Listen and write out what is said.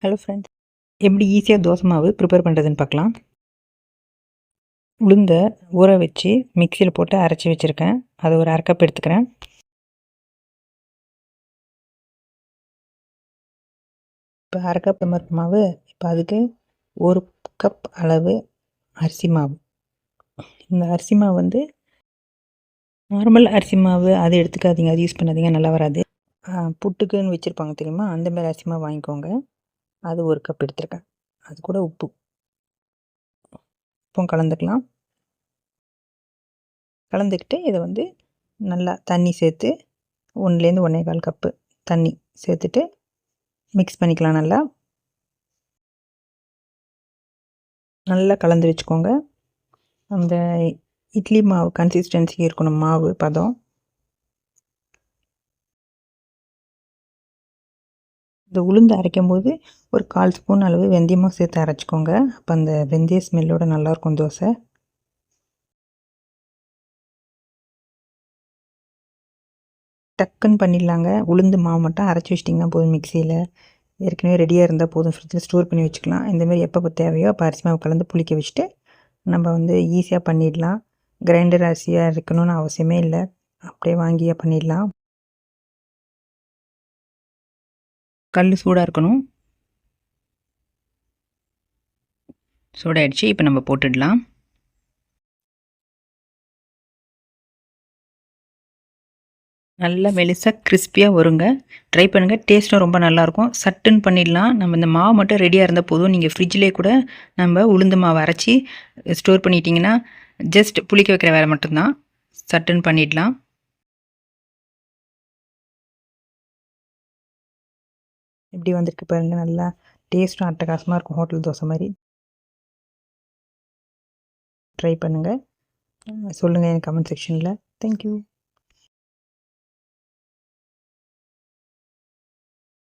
Hello friends, எப்படி ஈஸியாக தோசை மாவு ப்ரிப்பேர் பண்ணுறதுன்னு பார்க்கலாம். உளுந்தை ஊற வச்சு மிக்சியில் போட்டு அரைச்சி வச்சுருக்கேன். அது ஒரு 1/2 கப் எடுத்துக்கிறேன். இப்போ 1/2 கப் மாவு. இப்போ அதுக்கு 1 கப் அளவு அரிசி மாவு. இந்த அரிசி மாவு வந்து நார்மல் அரிசி மாவு அது எடுத்துக்காதீங்க, அது யூஸ் பண்ணாதீங்க, நல்லா வராது. புட்டுக்குன்னு வச்சுருப்பாங்க தெரியுமா, அந்த மாதிரி அரிசி மாவு வாங்கிக்கோங்க. அது 1 கப் எடுத்துருக்கேன். அது கூட உப்பு கலந்துக்கலாம். கலந்துக்கிட்டு இதை வந்து நல்லா தண்ணி சேர்த்து 1லேருந்து 1 1/4 கப்பு தண்ணி சேர்த்துட்டு மிக்ஸ் பண்ணிக்கலாம். நல்லா கலந்து வச்சுக்கோங்க. அந்த இட்லி மாவு கன்சிஸ்டன்சி இருக்கணும், மாவு பதம். இந்த உளுந்து அரைக்கும் போது ஒரு 1/4 ஸ்பூன் அளவு வெந்தயமும் சேர்த்து அரைச்சிக்கோங்க. அப்போ அந்த வெந்தய ஸ்மெல்லோட நல்லாயிருக்கும் தோசை. டக்குன்னு பண்ணிடலாங்க. உளுந்து மாவு மட்டும் அரைச்சி வச்சிட்டிங்கன்னா போதும். மிக்சியில் ஏற்கனவே ரெடியாக இருந்தால் போதும். ஃப்ரிட்ஜில் ஸ்டோர் பண்ணி வச்சுக்கலாம். இந்தமாரி எப்போ தேவையோ அப்போ அரிசி மாவு கலந்து புளிக்க வச்சுட்டு நம்ம வந்து ஈஸியாக பண்ணிடலாம். கிரைண்டர் அரிசியாக இருக்கணும்னு அவசியமே இல்லை, அப்படியே வாங்கியே பண்ணிடலாம். கல் சூடாக இருக்கணும். சூடாகிடுச்சு. இப்போ நம்ம போட்டுடலாம். நல்லா மெலிசாக கிறிஸ்பியாக வருங்க. ட்ரை பண்ணுங்கள். டேஸ்ட்டும் ரொம்ப நல்லாயிருக்கும். சட்டுன்னு பண்ணிடலாம். நம்ம இந்த மாவு மட்டும் ரெடியாக இருந்தால் போதும். நீங்கள் ஃப்ரிட்ஜ்லேயே கூட நம்ம உளுந்து மாவு அரைச்சி ஸ்டோர் பண்ணிட்டீங்கன்னா ஜஸ்ட் புளிக்க வைக்கிற வேலை மட்டும்தான். சட்டுன்னு பண்ணிடலாம். எப்படி வந்திருக்கு பாருங்கள். நல்லா டேஸ்ட்டும் அட்டகாசமாக இருக்கும், ஹோட்டல் தோசை மாதிரி. ட்ரை பண்ணுங்கள். சொல்லுங்கள் என் கமெண்ட் செக்ஷனில். தேங்க்யூ.